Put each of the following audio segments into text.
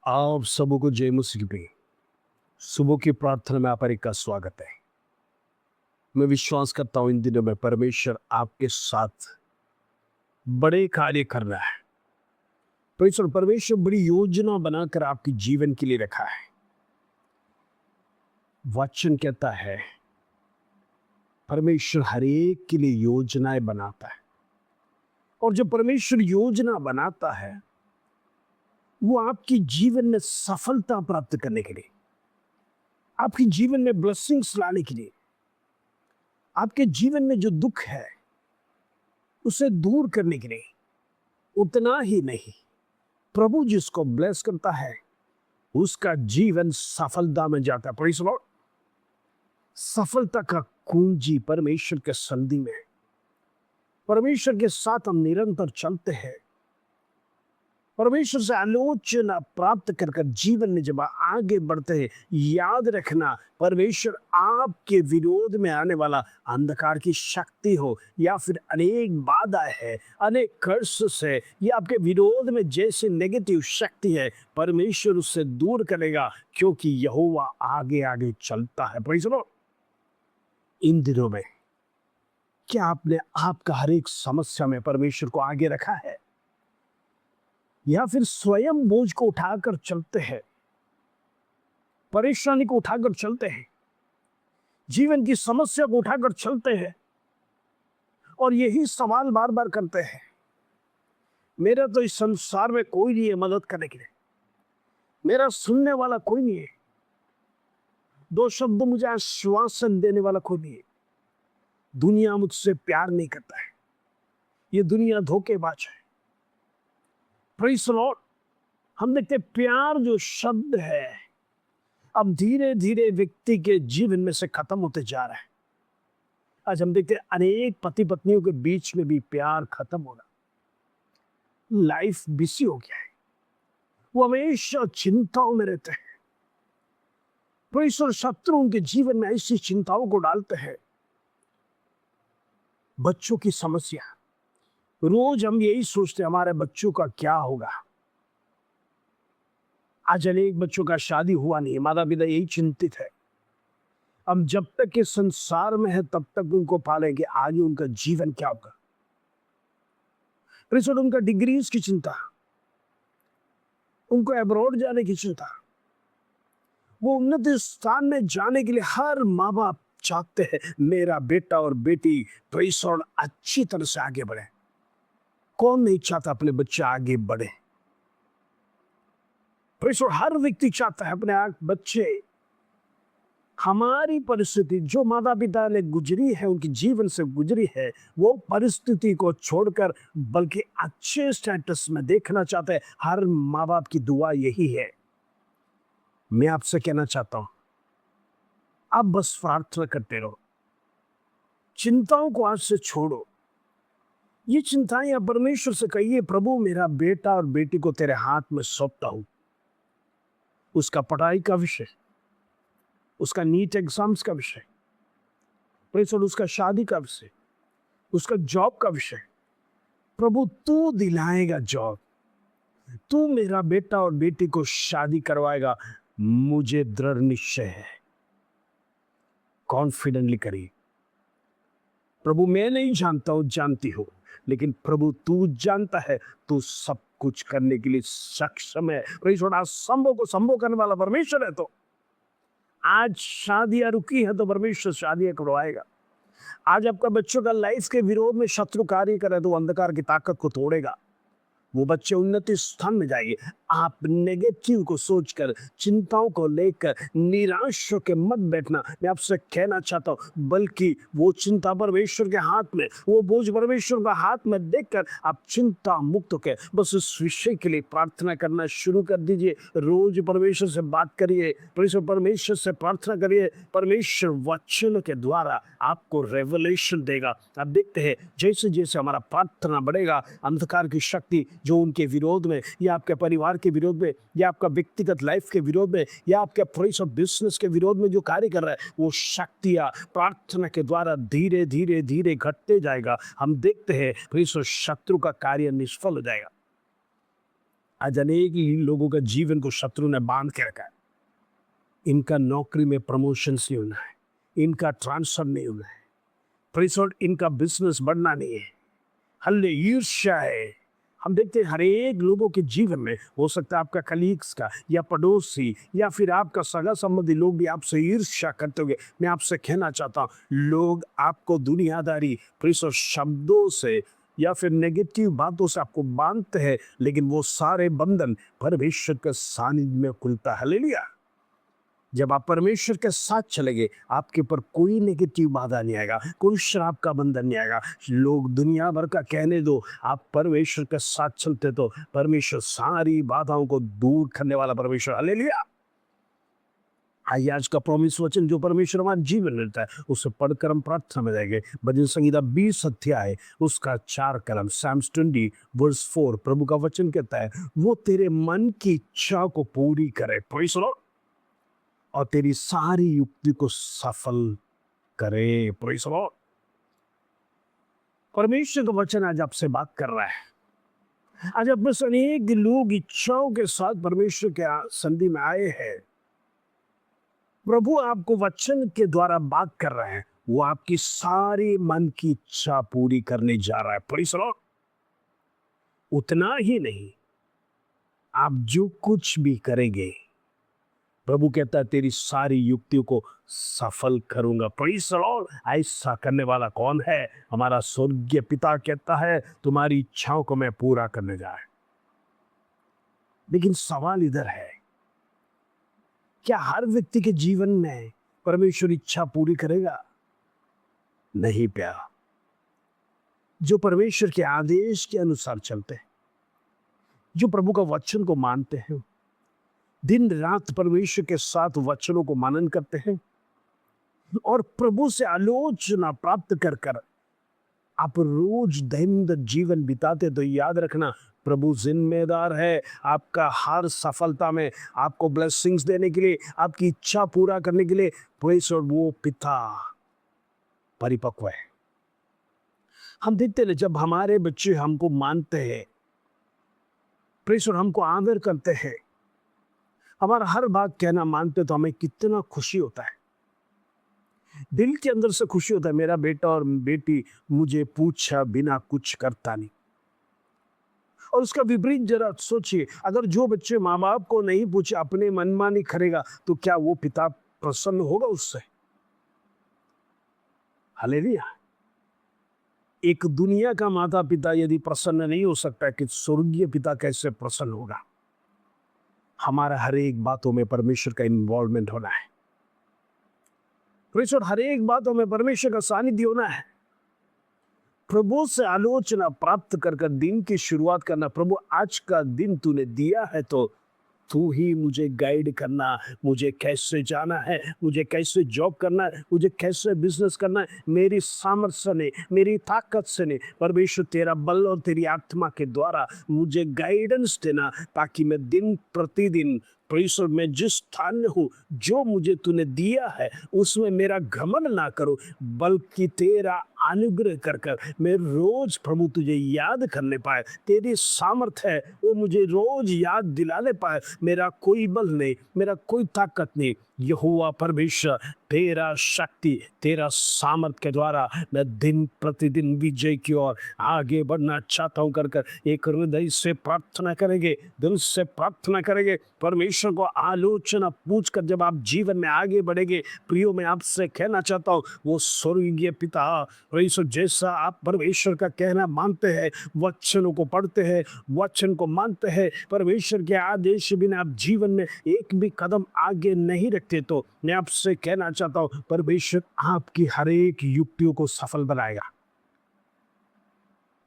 आप सबों को जय मसीह की सुबह की प्रार्थना में आप का स्वागत है। मैं विश्वास करता हूं इन दिनों में परमेश्वर आपके साथ बड़े कार्य कर रहा है। परमेश्वर बड़ी योजना बनाकर आपके जीवन के लिए रखा है। वचन कहता है परमेश्वर हर एक के लिए योजनाएं बनाता है, और जब परमेश्वर योजना बनाता है वो आपके जीवन में सफलता प्राप्त करने के लिए, आपके जीवन में ब्लेसिंग्स लाने के लिए, आपके जीवन में जो दुख है उसे दूर करने के लिए। उतना ही नहीं, प्रभु जिसको ब्लेस करता है उसका जीवन सफलता में जाता है। Praise the Lord. सफलता का कुंजी परमेश्वर के संधि में है। परमेश्वर के साथ हम निरंतर चलते हैं, परमेश्वर से आलोचना प्राप्त कर कर जीवन में जब आगे बढ़ते हैं, याद रखना परमेश्वर आपके विरोध में आने वाला अंधकार की शक्ति हो या फिर अनेक बाधा है, अनेक कर्स है, या आपके विरोध में जैसे नेगेटिव शक्ति है, परमेश्वर उससे दूर करेगा, क्योंकि यहोवा आगे आगे चलता है। Praise the Lord. इन दिनों में क्या आपने आपका हर एक समस्या में परमेश्वर को आगे रखा है, या फिर स्वयं बोझ को उठाकर चलते हैं, परेशानी को उठाकर चलते हैं, जीवन की समस्या को उठाकर चलते हैं और यही सवाल बार बार करते हैं, मेरा तो इस संसार में कोई नहीं है मदद करने के लिए, मेरा सुनने वाला कोई नहीं है, दो शब्द मुझे आश्वासन देने वाला कोई नहीं है, दुनिया मुझसे प्यार नहीं करता है, ये दुनिया धोखेबाज है। Praise the Lord. हम देखते प्यार जो शब्द है अब धीरे धीरे व्यक्ति के जीवन में से खत्म होते जा रहा है। आज हम देखते अनेक पति पत्नियों के बीच में भी प्यार खत्म हो रहा, लाइफ बिजी हो गया है, वो हमेशा चिंताओं में रहते हैं। परमेश्वर शत्रु उनके जीवन में ऐसी चिंताओं को डालते हैं। बच्चों की समस्या, रोज हम यही सोचते हमारे बच्चों का क्या होगा। आज अनेक बच्चों का शादी हुआ नहीं, माता पिता यही चिंतित है, हम जब तक के संसार में है तब तक उनको पालेंगे, आगे उनका जीवन क्या होगा। उनका डिग्रीज की चिंता, उनको अब्रॉड जाने की चिंता, वो उन्नत स्थान में जाने के लिए हर माँ बाप चाहते हैं मेरा बेटा और बेटी प्रेषण अच्छी तरह से आगे बढ़े। कौन नहीं चाहता अपने बच्चे आगे बढ़े। प्रेषण हर व्यक्ति चाहता है अपने बच्चे। हमारी परिस्थिति जो माता पिता ने गुजरी है, उनके जीवन से गुजरी है, वो परिस्थिति को छोड़कर बल्कि अच्छे स्टेटस में देखना चाहते हैं। हर माँ बाप की दुआ यही है। मैं आपसे कहना चाहता हूं, आप बस प्रार्थना करते रहो, चिंताओं को आज से छोड़ो। ये चिंताएं आप परमेश्वर से कहिए, प्रभु मेरा बेटा और बेटी को तेरे हाथ में सौंपता हूं। उसका पढ़ाई का विषय, उसका नीट एग्जाम्स का विषय, उसका शादी का विषय, उसका जॉब का विषय, प्रभु तू दिलाएगा जॉब, तू मेरा बेटा और बेटी को शादी करवाएगा, मुझे दृढ़ निश्चय है। कॉन्फिडेंटली करिए, प्रभु मैं नहीं जानता हूं, जानती हो, लेकिन प्रभु तू जानता है, तू सब कुछ करने के लिए सक्षम है। संभव को संभव करने वाला परमेश्वर है। तो आज शादियां रुकी है तो परमेश्वर शादियां करवाएगा। आज आपका बच्चों का लाइफ के विरोध में शत्रु कार्य करे तो अंधकार की ताकत को तोड़ेगा, वो बच्चे उन्नति स्थान में जाएंगे। आप नेगेटिव को सोचकर, चिंताओं को लेकर निराश होकर मत बैठना। मैं आपसे कहना चाहता हूं, बल्कि वो चिंता परमेश्वर के हाथ में, वो बोझ परमेश्वर का हाथ में देखकर आप चिंता मुक्त होकर बस उस विषय के लिए प्रार्थना करना शुरू कर दीजिए। रोज परमेश्वर से बात करिए, परमेश्वर से प्रार्थना करिए। परमेश्वर वचन के द्वारा आपको रेवलेशन देगा। आप देखते हैं जैसे जैसे हमारा प्रार्थना बढ़ेगा, अंधकार की शक्ति जो उनके विरोध में, या आपके परिवार के विरोध में, या आपका व्यक्तिगत लाइफ के विरोध में, या आपके प्रेस और बिजनेस के विरोध में जो कार्य कर रहा है, वो शक्तियां प्रार्थना के द्वारा धीरे धीरे धीरे घटते जाएगा। हम देखते हैं प्रेस और शत्रु का कार्य निष्फल हो जाएगा। आज अनेक ही लोगों का जीवन को शत्रु ने बांध के रखा है। इनका नौकरी में प्रमोशंस नहीं होना है, इनका ट्रांसफर नहीं होना है, परिसर इनका बिजनेस बढ़ना नहीं है, हल्ले ईर्ष्या है। हम देखते हैं हर एक लोगों के जीवन में, हो सकता है आपका कलीग्स का या पड़ोसी या फिर आपका सगा संबंधी लोग भी आपसे ईर्ष्या करते होंगे। मैं आपसे कहना चाहता हूँ, लोग आपको दुनियादारी परिसर शब्दों से या फिर नेगेटिव बातों से आपको बांधते हैं, लेकिन वो सारे बंधन परमेश्वर के सानिध्य में खुलता है। हालेलुया। जब आप परमेश्वर के साथ चलेंगे, आपके ऊपर कोई नेगेटिव बाधा नहीं आएगा, कोई श्राप का बंधन नहीं आएगा। लोग दुनिया भर का कहने दो, आप परमेश्वर के साथ चलते तो परमेश्वर सारी बाधाओं को दूर करने वाला परमेश्वर। हालेलुया। आइए आज का प्रॉमिस वचन जो परमेश्वर हमारे जीवन में रहता है, उसे पढ़कर हम प्रार्थना में जाएंगे। भजन संहिता 20 अध्याय उसका 4 कलम, Psalms 20 वर्स 4, प्रभु का वचन कहता है, वो तेरे मन की इच्छा को पूरी करे, प्रेज़ द लॉर्ड, और तेरी सारी युक्ति को सफल करे, प्रेज़ द लॉर्ड। परमेश्वर का वचन आज आपसे बात कर रहा है। आज अपने से अनेक लोग इच्छाओं के साथ परमेश्वर के संधि में आए हैं। प्रभु आपको वचन के द्वारा बात कर रहे हैं, वो आपकी सारी मन की इच्छा पूरी करने जा रहा है, प्रेज़ द लॉर्ड। उतना ही नहीं, आप जो कुछ भी करेंगे, प्रभु कहता है तेरी सारी युक्तियों को सफल करूंगा, प्रेज़ द लॉर्ड। ऐसा करने वाला कौन है? हमारा स्वर्गीय पिता कहता है तुम्हारी इच्छाओं को मैं पूरा करने जा रहा हूं। लेकिन सवाल इधर है, क्या हर व्यक्ति के जीवन में परमेश्वर इच्छा पूरी करेगा? नहीं प्यारा। जो परमेश्वर के आदेश के अनुसार चलते हैं, जो प्रभु का वचन को मानते हैं, दिन रात परमेश्वर के साथ वचनों को मनन करते हैं और प्रभु से आलोचना प्राप्त कर कर आप रोज दैनिक जीवन बिताते, तो याद रखना प्रभु जिम्मेदार है आपका हर सफलता में, आपको ब्लेसिंग्स देने के लिए, आपकी इच्छा पूरा करने के लिए। प्रेज़ और वो पिता परिपक्व है। हम देखते हैं जब हमारे बच्चे हमको मानते हैं, प्रेज़ और हमको आदर करते हैं, हमारा हर बात कहना मानते, तो हमें कितना खुशी होता है, दिल के अंदर से खुशी होता है। मेरा बेटा और बेटी मुझे पूछा बिना कुछ करता नहीं। और उसका विपरीत जरा सोचिए, अगर जो बच्चे माँ बाप को नहीं पूछे अपने मनमानी करेगा, तो क्या वो पिता प्रसन्न होगा उससे? हालेलुया। एक दुनिया का माता पिता यदि प्रसन्न नहीं हो सकता, कि स्वर्गीय पिता कैसे प्रसन्न होगा? हमारा हर एक बातों में परमेश्वर का इन्वॉल्वमेंट होना है, हर एक बातों में परमेश्वर का सानिध्य होना है। प्रभु से आलोचना प्राप्त कर कर दिन की शुरुआत करना। प्रभु आज का दिन तूने दिया है, तो तू ही मुझे गाइड करना, मुझे कैसे जाना है, मुझे कैसे जॉब करना है, मुझे कैसे बिजनेस करना है। मेरी सामर्थ्य ने, मेरी ताकत से नहीं, परमेश्वर तेरा बल और तेरी आत्मा के द्वारा मुझे गाइडेंस देना, ताकि मैं दिन प्रतिदिन परमेश्वर मैं जिस स्थान में हूँ, जो मुझे तूने दिया है उसमें मेरा घमंड ना करो, बल्कि तेरा अनुग्रह कर कर मैं रोज प्रभु तुझे याद करने पाए। तेरी सामर्थ है वो मुझे रोज याद दिलाने पाए। मेरा कोई बल नहीं, मेरा कोई ताकत नहीं, यहोवा परमेश्वर तेरा शक्ति, तेरा सामर्थ के द्वारा मैं दिन प्रतिदिन विजय की ओर आगे बढ़ना चाहता हूँ। कर कर एक हृदय से प्रार्थना करेंगे, दिल से प्रार्थना करेंगे, परमेश्वर को आलोचना पूछ कर जब आप जीवन में आगे बढ़ेंगे। प्रियो, मैं आपसे कहना चाहता हूँ, वो स्वर्गीय पिता परमेश्वर जैसा आप परमेश्वर का कहना मानते हैं, वचनों को पढ़ते हैं, वचन को मानते हैं, परमेश्वर के आदेश बिना आप जीवन में एक भी कदम आगे नहीं रखते, तो मैं आपसे कहना चाहता हूं परमेश्वर आपकी हर एक युक्तियों को सफल बनाएगा।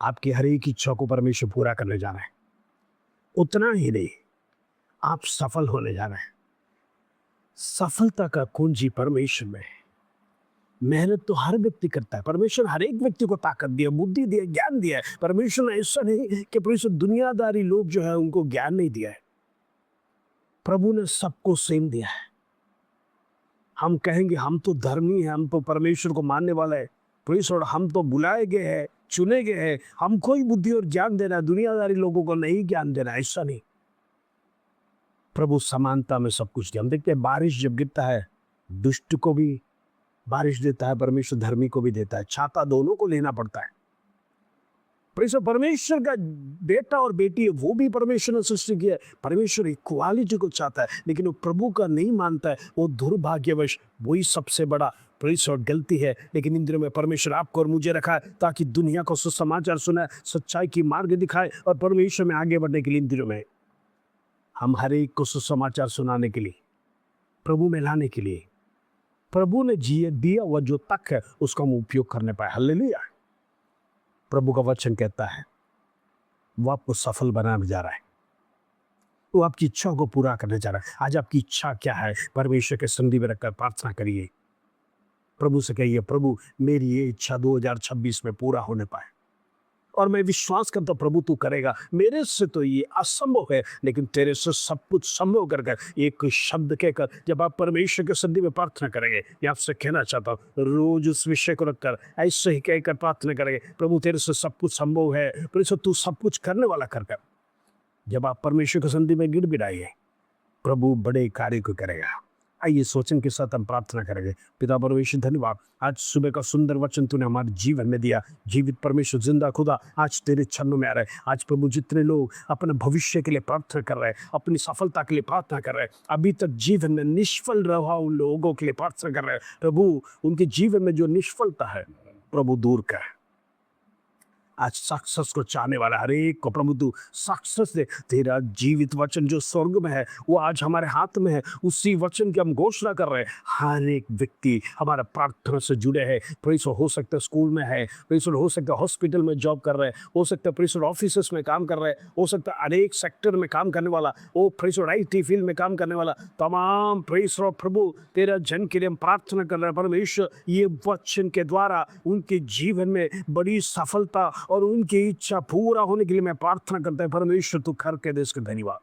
आपकी हर एक इच्छा को परमेश्वर पूरा करने जा रहा है। उतना ही नहीं, आप सफल होने जा रहे हैं। सफलता का कुंजी परमेश्वर में है। मेहनत तो हर व्यक्ति करता है, परमेश्वर हर एक व्यक्ति को ताकत दिया, बुद्धि दिया, ज्ञान दिया है। परमेश्वर ने ऐसा नहीं कि परमेश्वर दुनियादारी लोग जो है उनको ज्ञान नहीं दिया है, प्रभु ने सबको सेम दिया है। हम कहेंगे हम तो धर्मी हैं, हम तो परमेश्वर को मानने वाले हैं, परमेश्वर हम तो बुलाए गए हैं, चुने गए हैं, हमको ही बुद्धि और ज्ञान देना है, दुनियादारी लोगों को नहीं ज्ञान देना। ऐसा नहीं, प्रभु समानता में सब कुछ दिया। हम देखते हैं बारिश जब गिरता है, दुष्ट को भी बारिश देता है, परमेश्वर धर्मी को भी देता है। छाता दोनों को लेना पड़ता है। परमेश्वर का बेटा और बेटी है, वो भी परमेश्वर ने सृष्टि किया है। परमेश्वर इक्वालिटी को चाहता है, लेकिन वो प्रभु का नहीं मानता है, वो दुर्भाग्यवश वही सबसे बड़ा परमेश्वर गलती है। लेकिन इन दिनों में परमेश्वर आपको और मुझे रखा है ताकि दुनिया को सुसमाचार सुनाए, सच्चाई की मार्ग दिखाए और परमेश्वर में आगे बढ़ने के लिए इन दिनों में हम हर एक को सुसमाचार सुनाने के लिए, प्रभु में लाने के लिए, प्रभु ने जिए दिया हुआ जो तक है उसका हम उपयोग करने पाए। हालेलुया। प्रभु का वचन कहता है वो आपको सफल बनाने जा रहा है, वो आपकी इच्छा को पूरा करने जा रहा है। आज आपकी इच्छा क्या है? परमेश्वर के संधि में रखकर प्रार्थना करिए, प्रभु से कहिए, प्रभु मेरी ये इच्छा 2026 में पूरा होने पाए। और मैं विश्वास करता हूं प्रभु तू करेगा। मेरे से तो ये असंभव है, लेकिन तेरे से सब कुछ संभव कर कर एक शब्द कहकर जब आप परमेश्वर के संधि में प्रार्थना करेंगे, मैं आपसे कहना चाहता हूँ रोज उस विषय को रखकर ऐसे ही कहकर प्रार्थना करेंगे, प्रभु तेरे से सब कुछ संभव है, परमेश्वर तू सब कुछ करने वाला कर कर। जब आप परमेश्वर के संधि में गिड़गिड़ाइए, प्रभु बड़े कार्य को करेगा। आइए सोचन के साथ हम प्रार्थना करेंगे। पिता परमेश्वर धन्यवाद, आज सुबह का सुंदर वचन तूने हमारे जीवन में दिया। जीवित परमेश्वर जिंदा खुदा आज तेरे चरणों में आ रहे हैं। आज प्रभु जितने लोग अपने भविष्य के लिए प्रार्थना कर रहे हैं, अपनी सफलता के लिए प्रार्थना कर रहे हैं, अभी तक जीवन में निष्फल रहा उन लोगों के लिए प्रार्थना कर रहे हैं, प्रभु उनके जीवन में जो निष्फलता है प्रभु दूर कर। आज सक्सेस को चाहने वाला हर एक को प्रभु तू सक्सेस दे। तेरा जीवित वचन जो स्वर्ग में है वो आज हमारे हाथ में है, उसी वचन की हम घोषणा कर रहे हैं। हर एक व्यक्ति हमारा प्रार्थना से जुड़े हैं। परमेश्वर हो सकता है स्कूल में है, परमेश्वर हो सकता है हॉस्पिटल में जॉब कर रहे हैं, हो सकता है परमेश्वर ऑफिस में काम कर रहे हैं, हो सकता है अनेक सेक्टर में काम करने वाला, वो परमेश्वर IT फील्ड में काम करने वाला तमाम परमेश्वर प्रभु तेरा जन के लिए हम प्रार्थना कर रहे हैं। परमेश्वर ये वचन के द्वारा उनके जीवन में बड़ी सफलता और उनकी इच्छा पूरा होने के लिए मैं प्रार्थना करता है। परमेश्वर तू कर के दे, इसका धन्यवाद।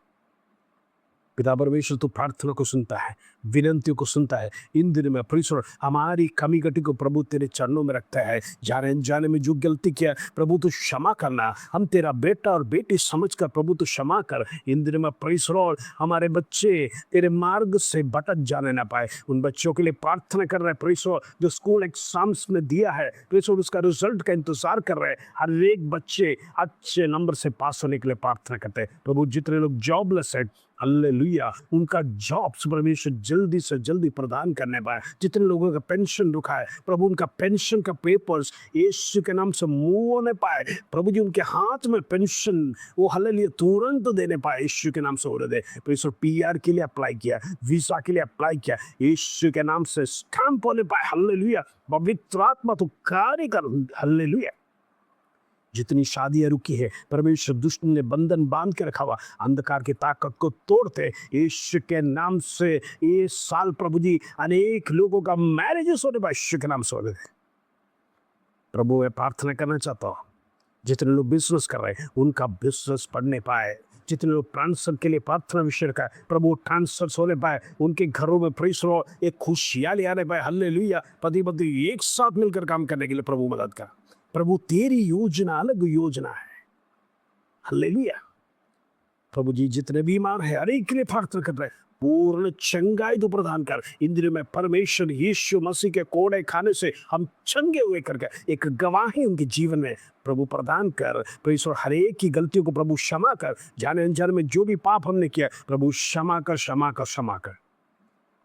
पिता परमेश्वर तू प्रार्थना को सुनता है, विनंतियों को सुनता है। इन दिनों में परमेश्वर हमारी कमी घटी को प्रभु तेरे चरणों में रखता है। जाने अनजाने में जो गलती किया प्रभु तू क्षमा करना। हम तेरा बेटा और बेटी समझकर प्रभु तू क्षमा कर। इन दिनों में परमेश्वर हमारे बच्चे तेरे मार्ग से भटक जाने ना पाए, उन बच्चों के लिए प्रार्थना कर रहे हैं। परमेश्वर जो स्कूल एग्जाम्स में दिया है परमेश्वर उसका रिजल्ट का इंतजार कर रहे हैं, हर एक बच्चे अच्छे नंबर से पास होने के लिए प्रार्थना करते हैं। प्रभु जितने लोग जॉबलेस है हालेलुया उनका जॉब्स परमेश्वर जल्दी से जल्दी प्रदान करने पाए। जितने लोगों का पेंशन रुका है प्रभु उनका पेंशन का पेपर्स यीशु के नाम से मूव होने पाए। प्रभु जी उनके हाथ में पेंशन वो हालेलुया तुरंत देने पाए, यीशु के नाम से हो दे। परमेश्वर PR के लिए अप्लाई किया, वीसा के लिए अप्लाई किया, यीशु के नाम से स्टैंप होने पाए। हालेलुया पवित्र आत्मा तो कार्य कर। हालेलुया जितनी शादियां रुकी है परमेश्वर दुष्ट ने बंधन बांध के रखा हुआ अंधकार की ताकत को तोड़ते यीशु के नाम से ये साल प्रभु जी अनेक लोगों का मैरिजेस होने पाए, यीशु के नाम से हो रहे। प्रभु मैं प्रार्थना करना चाहता हूँ जितने लोग बिजनेस कर रहे हैं उनका बिजनेस बढ़ने पाए। जितने लोग ट्रांसफर के लिए प्रार्थना विषय का प्रभु ट्रांसफर होने पाए, उनके घरों में परमेश्वर एक खुशहाली आने पाए। हालेलुया पति पत्नी एक साथ मिलकर काम करने के लिए प्रभु मदद कर। प्रभु तेरी योजना अलग योजना है। हालेलुया प्रभु जी जितने बीमार है हर एक के लिए प्रार्थना कर रहे हैं, पूर्ण चंगाई तो प्रदान कर। इन दिनों में परमेश्वर यीशु मसीह के कोड़े खाने से हम चंगे हुए करके एक गवाही उनके जीवन में प्रभु प्रदान कर। परमेश्वर हर एक की गलतियों को प्रभु क्षमा कर। जाने अनजाने में जो भी पाप हमने किया प्रभु क्षमा कर, क्षमा कर, क्षमा कर।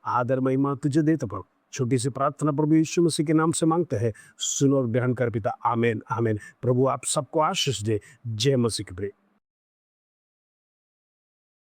आदर महिमा तुझे देते प्रभु। छोटी सी प्रार्थना प्रभु यीशु मसीह के नाम से मांगते हैं, सुनो और ग्रहण कर पिता। आमीन आमीन। प्रभु आप सबको आशीष दे। जय मसीह के प्रिय।